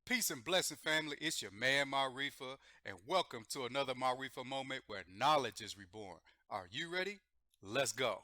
Peace and blessing, family. It's your man Maarifa, and welcome to another Maarifa moment where knowledge is reborn. Are you ready? Let's go.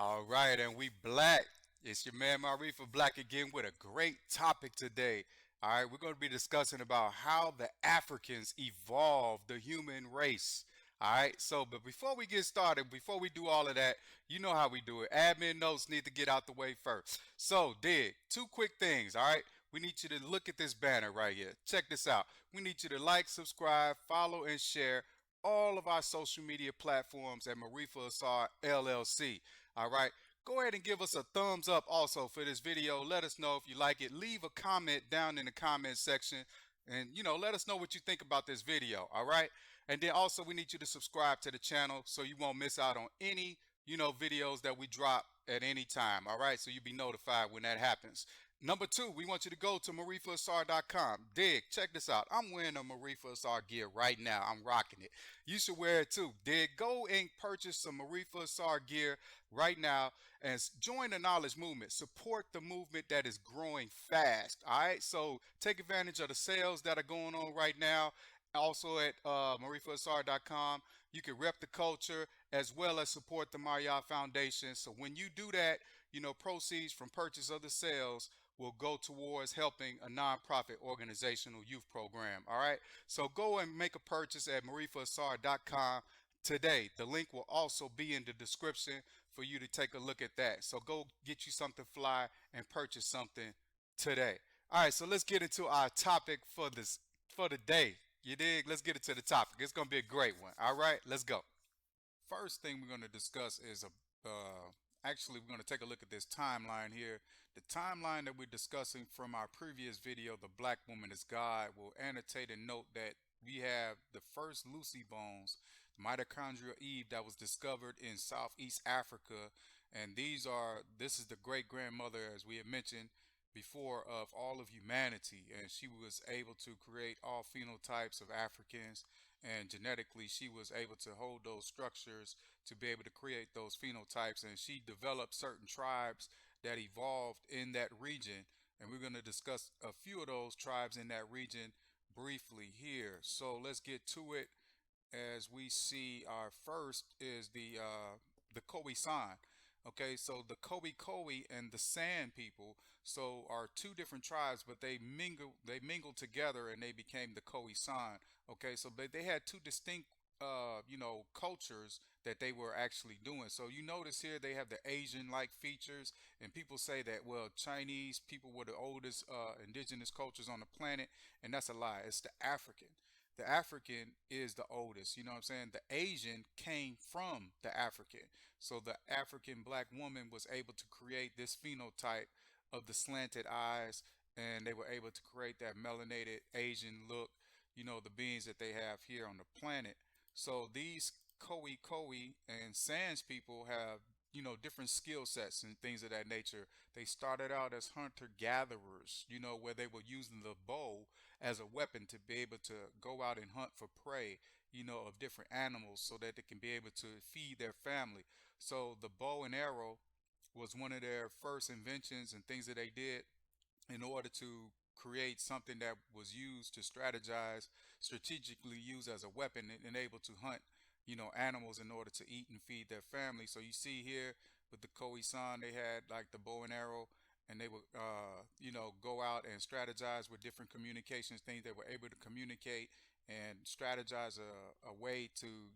All right, and we black. It's your man Maarifa Black again with a great topic today. All right, we're going to be discussing about how the Africans evolved the human race. All right, but before we get started, before we do all of that, you know how we do it. Admin notes need to get out the way first. So, Dig, two quick things. All right, we need you to look at this banner right here. Check this out. We need you to like, subscribe, follow, and share all of our social media platforms at Maarifa ASAR LLC. All right. Go ahead and give us a thumbs up also for this video. Let us know if you like it. Leave a comment down in the comment section and let us know what you think about this video. All right. And then also we need you to subscribe to the channel so you won't miss out on any, videos that we drop at any time. All right. So you'll be notified when that happens. Number two, we want you to go to marifasar.com. Dig, check this out. I'm wearing a Maarifa Asar gear right now. I'm rocking it. You should wear it too. Dig, go and purchase some Maarifa Asar gear right now and join the knowledge movement. Support the movement that is growing fast. All right. So take advantage of the sales that are going on right now. Also at marifasar.com, you can rep the culture as well as support the Marriott Foundation. So when you do that, proceeds from purchase of the sales will go towards helping a nonprofit organizational youth program. All right. So go and make a purchase at marifasar.com today. The link will also be in the description for you to take a look at that. So go get you something fly and purchase something today. All right, so let's get into our topic for the day. You dig? Let's get into the topic. It's gonna be a great one. All right, let's go. First thing we're gonna discuss is actually we're gonna take a look at this timeline here. The timeline that we're discussing from our previous video, "The Black Woman is God," will annotate and note that we have the first Lucy bones, Mitochondrial Eve, that was discovered in Southeast Africa, and this is the great grandmother, as we had mentioned before, of all of humanity, and she was able to create all phenotypes of Africans, and genetically she was able to hold those structures to be able to create those phenotypes, and she developed certain tribes that evolved in that region, and we're going to discuss a few of those tribes in that region briefly here. So let's get to it. As we see, our first is the Khoisan. Okay, so the Khoi-Khoi and the San people are two different tribes, but they mingled together and they became the Khoisan. Okay, so they had two distinct cultures that they were actually doing. So you notice here they have the Asian like features, and people say that, well, Chinese people were the oldest indigenous cultures on the planet, and that's a lie. It's the African is the oldest. You know what I'm saying? The Asian came from the African. So the African black woman was able to create this phenotype of the slanted eyes, and they were able to create that melanated Asian look, the beings that they have here on the planet. So these Khoi and Sans people have, different skill sets and things of that nature. They started out as hunter gatherers, where they were using the bow as a weapon to be able to go out and hunt for prey, of different animals so that they can be able to feed their family. So the bow and arrow was one of their first inventions and things that they did in order to create something that was used to strategize, strategically used as a weapon and able to hunt, animals in order to eat and feed their family. So you see here with the Khoisan, they had like the bow and arrow, and they would, go out and strategize with different communications things. They were able to communicate and strategize a way to,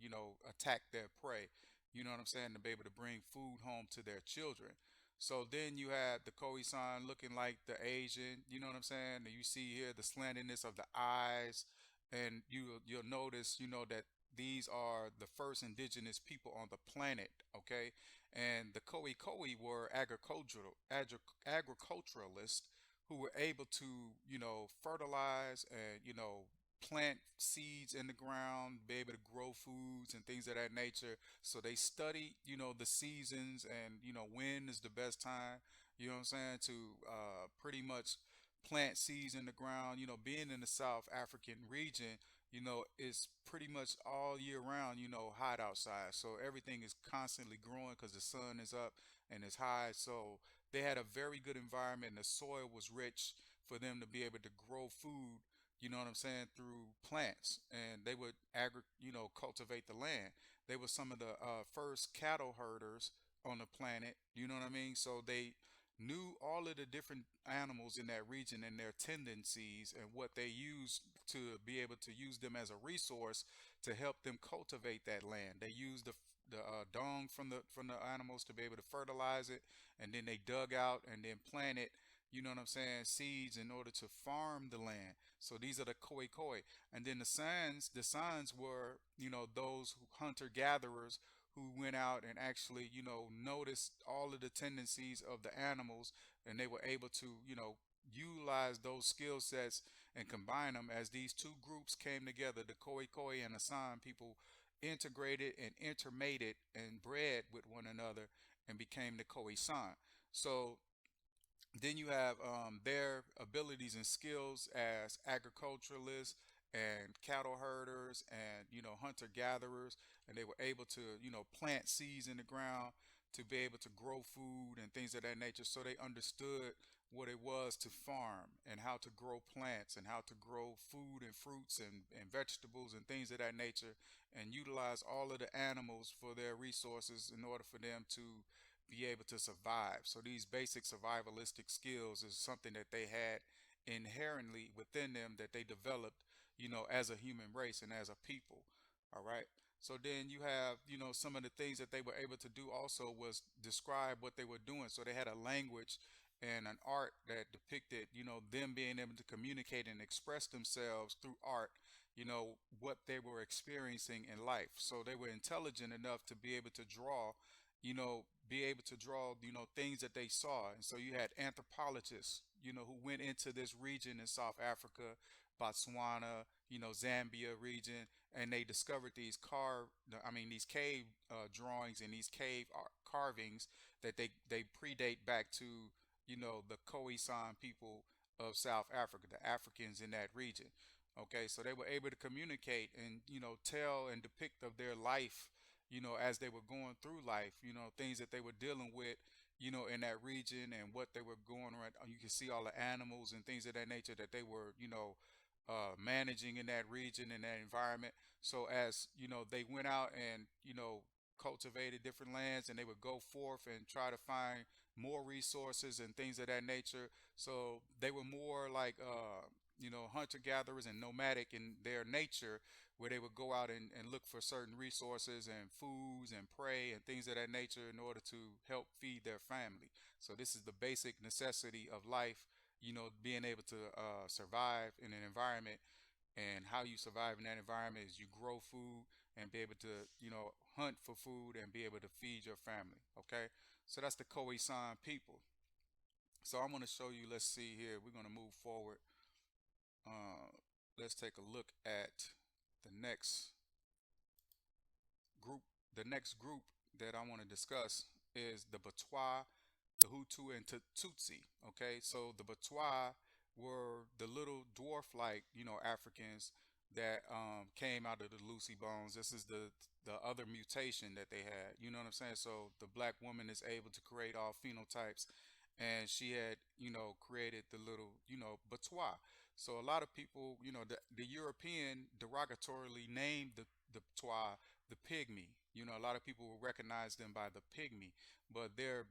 attack their prey. You know what I'm saying? To be able to bring food home to their children. So then you had the Khoisan looking like the Asian, you know what I'm saying? And you see here the slantiness of the eyes, and you'll notice, that these are the first indigenous people on the planet, okay? And the Khoi were agriculturalists who were able to, fertilize and, plant seeds in the ground, be able to grow foods and things of that nature. So they study, the seasons and, when is the best time, what I'm saying, to pretty much plant seeds in the ground. Being in the South African region, it's pretty much all year round, hot outside. So everything is constantly growing because the sun is up and it's high. So they had a very good environment and the soil was rich for them to be able to grow food, what I'm saying, through plants. And they would cultivate the land. They were some of the first cattle herders on the planet, you know what I mean? So they knew all of the different animals in that region and their tendencies and what they used to be able to use them as a resource to help them cultivate that land. They used the dung from the animals to be able to fertilize it, and then they dug out and then planted, you know what I'm saying, seeds in order to farm the land. So these are the Khoi-Khoi. And then the sons were, those hunter gatherers who went out and actually, noticed all of the tendencies of the animals, and they were able to, utilize those skill sets and combine them as these two groups came together. The Khoi-Khoi and the San people integrated and intermated and bred with one another and became the Khoisan. So then you have their abilities and skills as agriculturalists and cattle herders and hunter gatherers, and they were able to plant seeds in the ground to be able to grow food and things of that nature. So they understood what it was to farm and how to grow plants and how to grow food and fruits and vegetables and things of that nature, and utilize all of the animals for their resources in order for them to be able to survive. So these basic survivalistic skills is something that they had inherently within them that they developed, as a human race and as a people. All right. So then you have, some of the things that they were able to do also was describe what they were doing. So they had a language and an art that depicted, them being able to communicate and express themselves through art, what they were experiencing in life. So they were intelligent enough to be able to draw, things that they saw. And so you had anthropologists, who went into this region in South Africa, Botswana, Zambia region, and they discovered these cave drawings and these cave carvings that they predate back to, the Khoisan people of South Africa, the Africans in that region. Okay, so they were able to communicate and tell and depict of their life, as they were going through life, things that they were dealing with, in that region and what they were going around. You can see all the animals and things of that nature that they were, managing in that region and that environment. So as they went out and cultivated different lands, and they would go forth and try to find more resources and things of that nature. So they were more like hunter gatherers and nomadic in their nature, where they would go out and look for certain resources and foods and prey and things of that nature in order to help feed their family. So this is the basic necessity of life, being able to survive in an environment. And how you survive in that environment is you grow food and be able to, hunt for food and be able to feed your family. Okay. So that's the Khoisan people. So I'm going to show you, let's see here. We're going to move forward. Uh, let's take a look at the group. The next group that I want to discuss is the Batwa, the Hutu, and Tutsi. Okay, so the Batwa were the little dwarf-like, Africans that came out of the Lucy Bones. This is the other mutation that they had. You know what I'm saying? So the black woman is able to create all phenotypes, and she had, created the little, Batwa. So a lot of people, the European derogatorily named the Twa the pygmy. A lot of people will recognize them by the pygmy, but their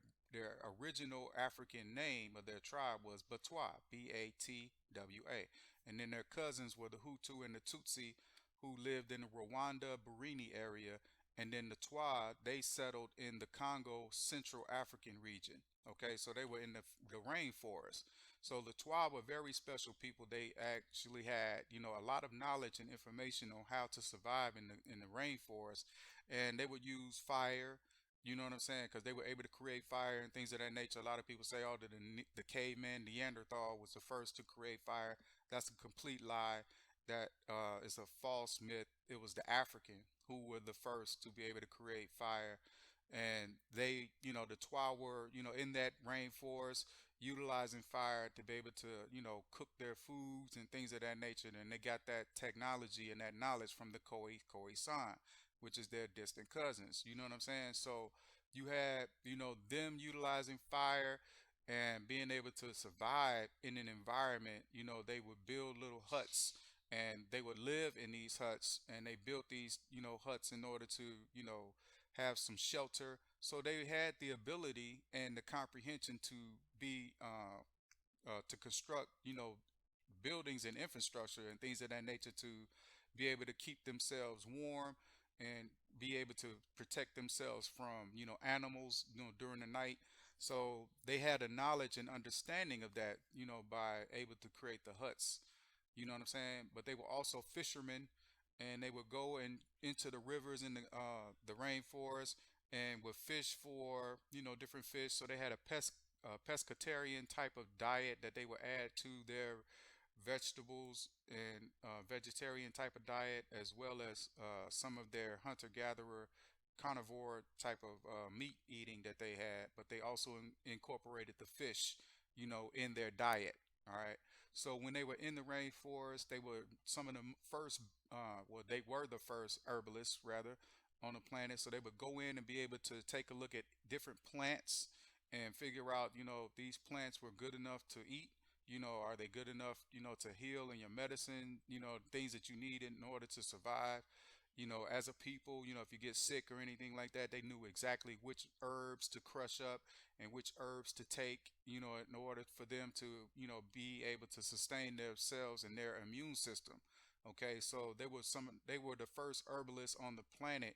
original African name of their tribe was Batwa, Batwa, and then their cousins were the Hutu and the Tutsi, who lived in the Rwanda Burundi area, and then the Twa they settled in the Congo Central African region. Okay, so they were in the rainforest. So the Twa were very special people. They actually had, a lot of knowledge and information on how to survive in the rainforest, and they would use fire. You know what I'm saying? Because they were able to create fire and things of that nature. A lot of people say, "Oh, that the caveman Neanderthal was the first to create fire." That's a complete lie. that is a false myth. It was the African who were the first to be able to create fire. And they, the Twa were, in that rainforest, utilizing fire to be able to, cook their foods and things of that nature. And they got that technology and that knowledge from the Khoi San, which is their distant cousins. You know what I'm saying? So you had, them utilizing fire and being able to survive in an environment. They would build little huts and they would live in these huts, and they built these, huts in order to, have some shelter. So they had the ability and the comprehension to be to construct, buildings and infrastructure and things of that nature to be able to keep themselves warm and be able to protect themselves from, animals, during the night. So they had a knowledge and understanding of that, by able to create the huts. You know what I'm saying? But they were also fishermen, and they would go into the rivers in the rainforest and would fish for, different fish. So they had a pescatarian type of diet that they would add to their vegetables and vegetarian type of diet, as well as some of their hunter gatherer carnivore type of meat eating that they had. But they also incorporated the fish, in their diet. All right. So when they were in the rainforest, they were some of the first, well, they were the first herbalists, rather, on the planet. So they would go in and be able to take a look at different plants and figure out, these plants were good enough to eat. Are they good enough, to heal in your medicine, things that you need in order to survive? As a people, if you get sick or anything like that, they knew exactly which herbs to crush up and which herbs to take, in order for them to, be able to sustain themselves and their immune system. Okay, so they were the first herbalists on the planet,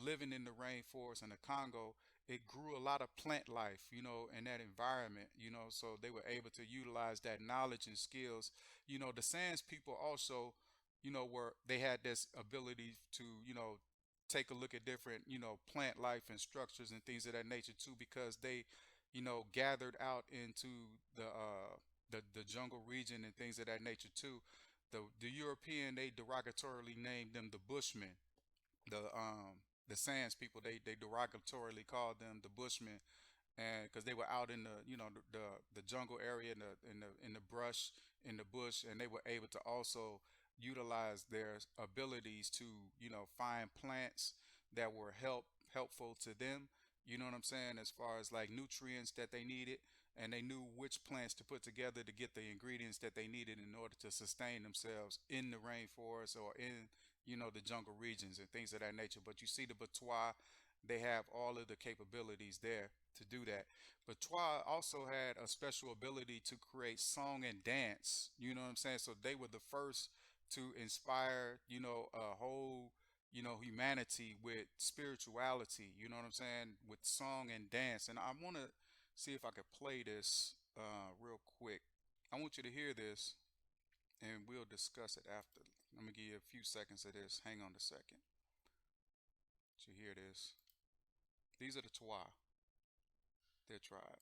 living in the rainforest in the Congo. It grew a lot of plant life, in that environment, so they were able to utilize that knowledge and skills. The Sands people also, were they had this ability to, take a look at different, plant life and structures and things of that nature too, because they, gathered out into the jungle region and things of that nature too. The European, they derogatorily named them the Bushmen. The Sands people, they derogatorily called them the Bushmen, and because they were out in the, the jungle area, in the brush, in the bush, and they were able to also utilize their abilities to, find plants that were helpful to them. You know what I'm saying? As far as like nutrients that they needed, and they knew which plants to put together to get the ingredients that they needed in order to sustain themselves in the rainforest or in, the jungle regions and things of that nature. But you see the Batwa, they have all of the capabilities there to do that. But Twa also had a special ability to create song and dance. You know what I'm saying? So they were the first to inspire, a whole, humanity with spirituality. You know what I'm saying? With song and dance. And I want to see if I could play this real quick. I want you to hear this, and we'll discuss it after. Let me give you a few seconds of this. Hang on a second. To hear this. These are the Twa, their tribe.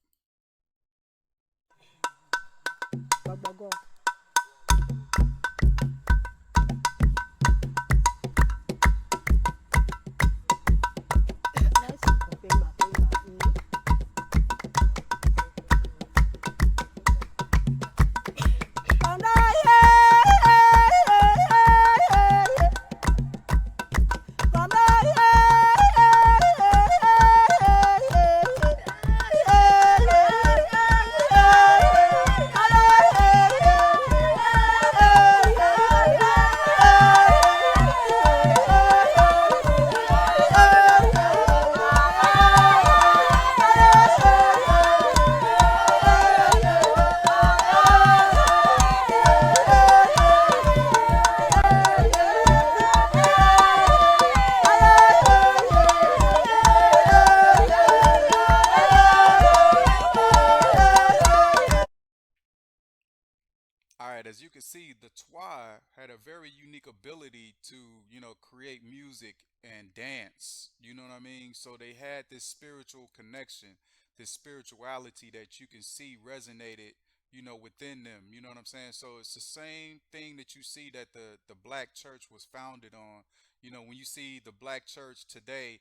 All right, as you can see, the Twa had a very unique ability to, create music and dance. You know what I mean? So they had this spiritual connection, this spirituality that you can see resonated, within them. You know what I'm saying? So it's the same thing that you see that the black church was founded on. When you see the black church today,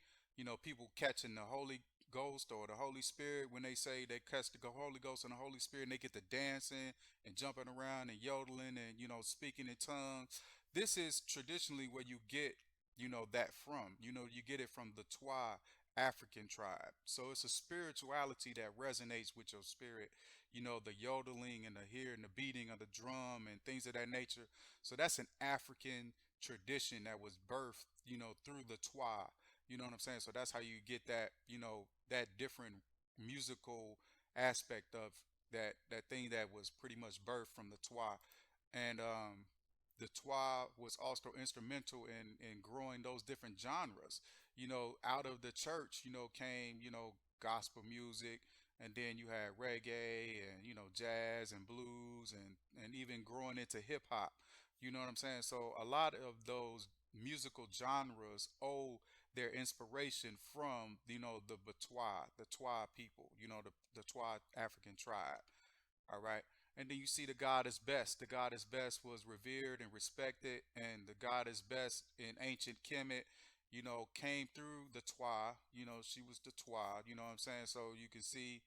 people catching the Holy Ghost or the Holy Spirit, when they say they catch the Holy Ghost and the Holy Spirit, and they get to dancing and jumping around and yodeling and speaking in tongues. This is traditionally where you get that from. You get it from the Twa African tribe. So it's a spirituality that resonates with your spirit. The yodeling and the hearing, the beating of the drum and things of that nature. So that's an African tradition that was birthed, through the Twa. You know what I'm saying? So that's how you get that, that different musical aspect of that thing that was pretty much birthed from the Twa. And the Twa was also instrumental in growing those different genres. Out of the church, came, gospel music, and then you had reggae and jazz and blues and even growing into hip hop. You know what I'm saying? So a lot of those musical genres owe their inspiration from the Batwa, the Twa people, the Twa African tribe. All right. And then you see the God is best. The God is best was revered and respected, and the God is best in ancient Kemet, came through the Twa. She was the Twa. You know what I'm saying? So you can see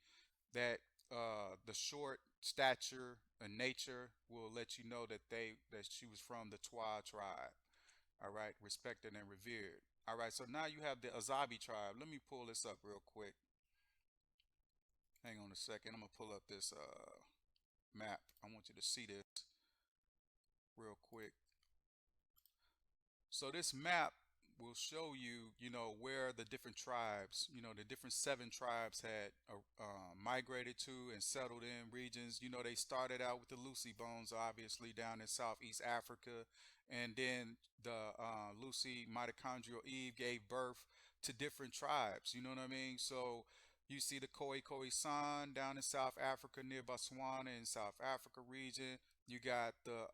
that the short stature and nature will let you know that she was from the Twa tribe. All right, respected and revered. All right, so now you have the Azabi tribe. Let me pull this up real quick. Hang on a second. I'm gonna pull up this map. I want you to see this real quick. So this map will show you, where the different tribes, the different seven tribes had migrated to and settled in regions. They started out with the Lucy Bones, obviously, down in Southeast Africa, and then the Lucy Mitochondrial Eve gave birth to different tribes. You know what I mean? So you see the Khoi-Khoi San down in South Africa near Botswana in South Africa region. You got the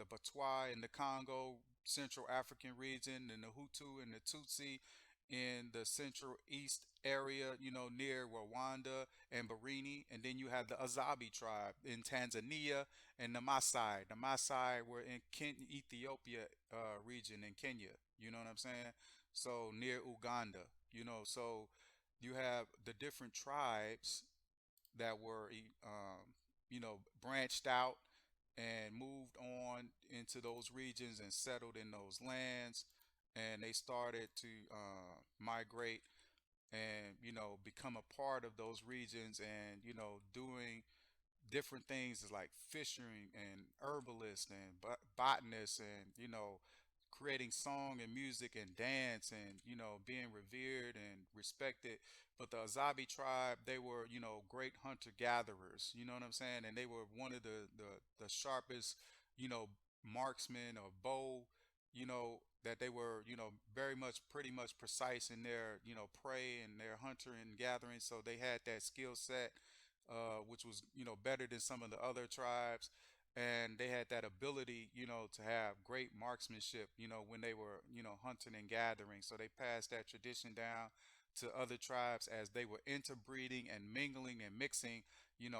Batwa in the Congo Central African region, and the Hutu and the Tutsi in the Central East area, near Rwanda and Burundi. And then you have the Azabi tribe in Tanzania and the Maasai. The Maasai were in Ethiopia region in Kenya. You know what I'm saying? So near Uganda. So you have the different tribes that were branched out and moved on into those regions and settled in those lands, and they started to migrate and become a part of those regions, and doing different things is like fishing and herbalist and botanist, and creating song and music and dance, and being revered and respected. But the Azabi tribe, they were great hunter gatherers. You know what I'm saying? And they were one of the sharpest marksmen or bow, that they were very much pretty much precise in their prey and their hunter and gathering. So they had that skill set, which was better than some of the other tribes, and they had that ability to have great marksmanship when they were hunting and gathering. So they passed that tradition down to other tribes as they were interbreeding and mingling and mixing,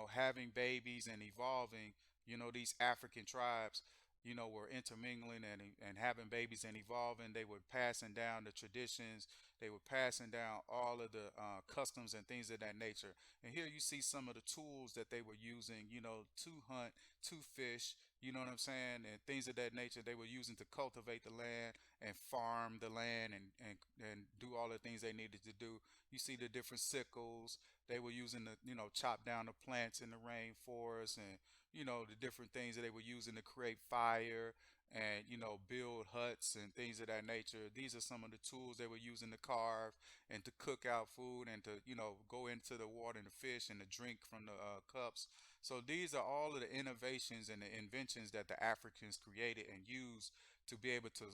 having babies and evolving. These African tribes were intermingling and having babies and evolving. They were passing down the traditions. They were passing down all of the customs and things of that nature. And here you see some of the tools that they were using, to hunt, to fish, you know what I'm saying, and things of that nature. They were using to cultivate the land and farm the land, and do all the things they needed to do. You see the different sickles. They were using to, chop down the plants in the rainforest, and the different things that they were using to create fire and build huts and things of that nature. These are some of the tools they were using to carve and to cook out food, and to go into the water and the fish and to drink from the cups. So these are all of the innovations and the inventions that the Africans created and used to be able to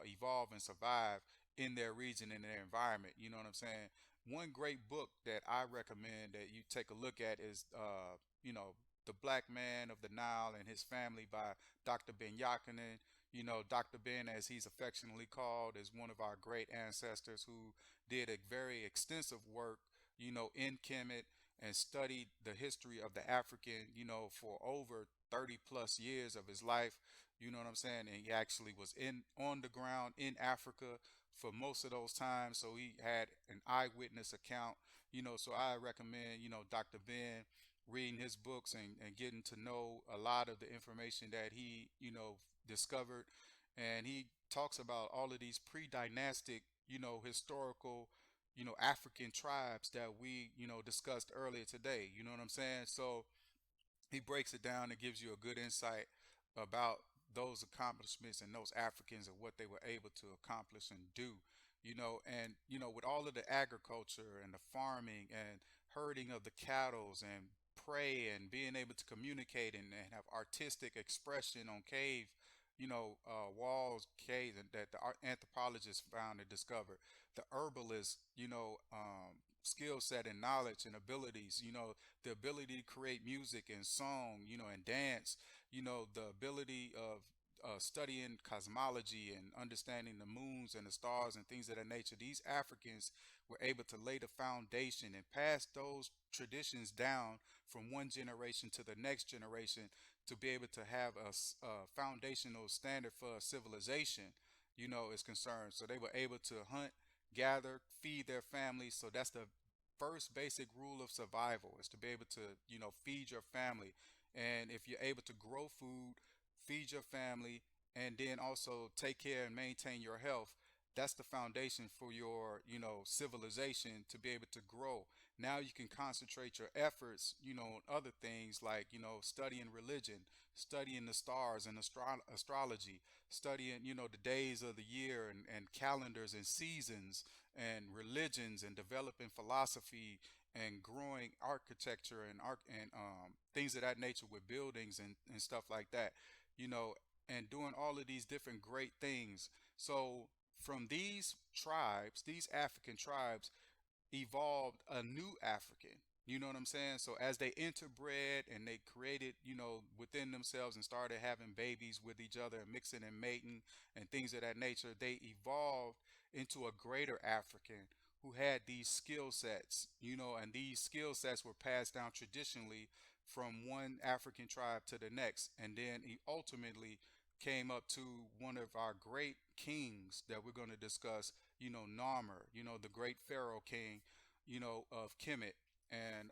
evolve and survive in their region and their environment. You know what I'm saying? One great book that I recommend that you take a look at is the Black Man of the Nile and His Family by Dr. Ben Yakinen. Dr. Ben, as he's affectionately called, is one of our great ancestors who did a very extensive work, in Kemet, and studied the history of the African, for over 30 plus years of his life. You know what I'm saying? And he actually was in on the ground in Africa for most of those times. So he had an eyewitness account, so I recommend, Dr. Ben reading his books and getting to know a lot of the information that he, discovered. And he talks about all of these pre-dynastic, historical, African tribes that we, discussed earlier today. You know what I'm saying? So he breaks it down and gives you a good insight about those accomplishments and those Africans and what they were able to accomplish and do. And with all of the agriculture and the farming and herding of the cattle and prey and being able to communicate and have artistic expression on cave, walls, caves, and that the anthropologists found and discovered, the herbalist, skill set and knowledge and abilities, the ability to create music and song, and dance, the ability of studying cosmology and understanding the moons and the stars and things of that nature. These Africans were able to lay the foundation and pass those traditions down from one generation to the next generation to be able to have a foundational standard for a civilization, is concerned. So they were able to hunt, gather, feed their families. So that's the first basic rule of survival, is to be able to, feed your family. And if you're able to grow food, feed your family, and then also take care and maintain your health, that's the foundation for your, civilization to be able to grow. Now you can concentrate your efforts, on other things like, studying religion, studying the stars and astrology, studying, the days of the year and calendars and seasons and religions and developing philosophy and growing architecture and things of that nature with buildings and stuff like that, you know, and doing all of these different great things. So from these tribes, these African tribes, evolved a new African. You know what I'm saying? So as they interbred and they created, within themselves and started having babies with each other and mixing and mating and things of that nature, they evolved into a greater African who had these skill sets, and these skill sets were passed down traditionally from one African tribe to the next. And then he ultimately came up to one of our great kings that we're going to discuss, Narmer, the great pharaoh king, of Kemet. And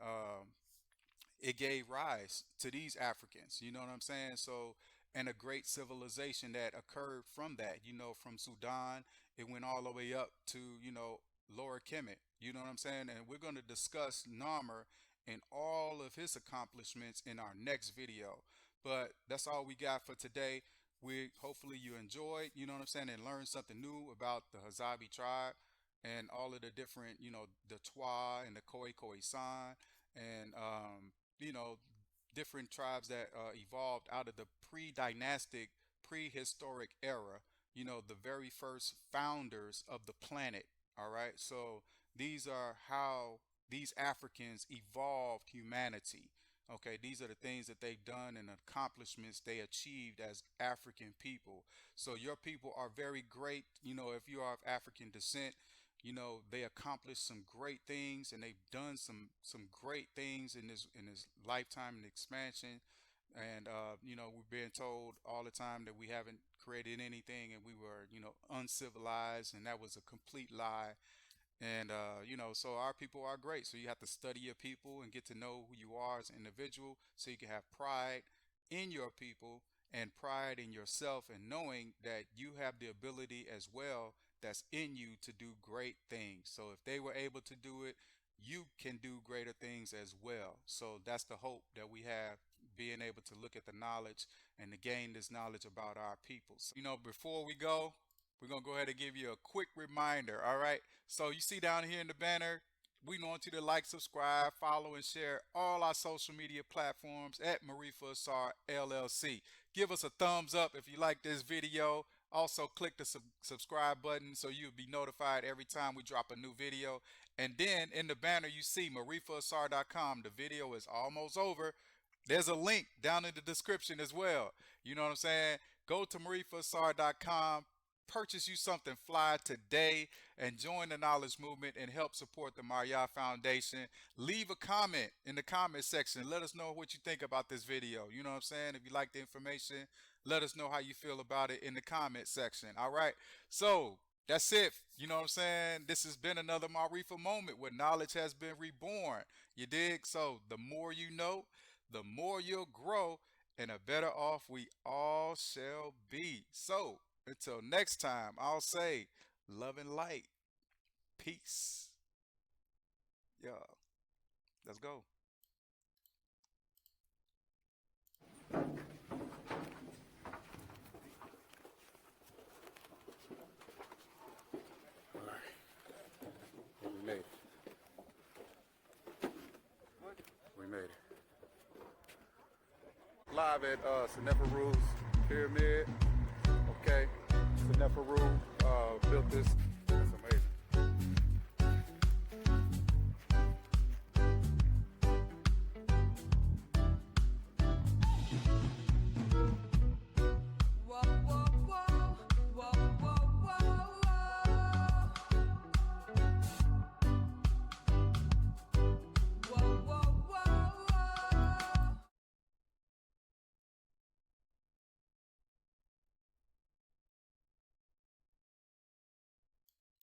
it gave rise to these Africans, you know what I'm saying? So, and a great civilization that occurred from that, from Sudan, it went all the way up to, Lower Kemet, you know what I'm saying? And we're going to discuss Narmer and all of his accomplishments in our next video. But that's all we got for today. We hopefully you enjoyed, you know what I'm saying, and learned something new about the Hazabe tribe and all of the different, the Twa and the Khoi-Khoi San and different tribes that evolved out of the pre-dynastic, prehistoric era. The very first founders of the planet. All right, so these are how these Africans evolved humanity. Okay, these are the things that they've done and accomplishments they achieved as African people. So your people are very great. If you are of African descent, they accomplished some great things and they've done some great things in this lifetime and expansion. And we're being told all the time that we haven't created anything and we were, uncivilized, and that was a complete lie. And so our people are great. So you have to study your people and get to know who you are as an individual so you can have pride in your people and pride in yourself and knowing that you have the ability as well that's in you to do great things. So if they were able to do it, you can do greater things as well. So that's the hope that we have, being able to look at the knowledge and to gain this knowledge about our people. So, before we go, we're going to go ahead and give you a quick reminder. All right. So you see down here in the banner, we want you to like, subscribe, follow, and share all our social media platforms at Maarifa ASAR LLC. Give us a thumbs up if you like this video. Also, click the subscribe button so you'll be notified every time we drop a new video. And then in the banner, you see MaarifaASAR.com. The video is almost over. There's a link down in the description as well. You know what I'm saying? Go to MaarifaASAR.com. purchase you something fly today and join the knowledge movement and help support the Maarifa Foundation. Leave a comment in the comment section. Let us know what you think about this video. You know what I'm saying? If you like the information, let us know how you feel about it in the comment section. All right. So that's it. You know what I'm saying? This has been another Maarifa moment where knowledge has been reborn. You dig? So the more you know, the more you'll grow, and the better off we all shall be. So until next time, I'll say love and light. Peace. Yeah. Let's go. All right. We made it. We made it. Live at Seneferu's Pyramid. Okay. Seneferu built this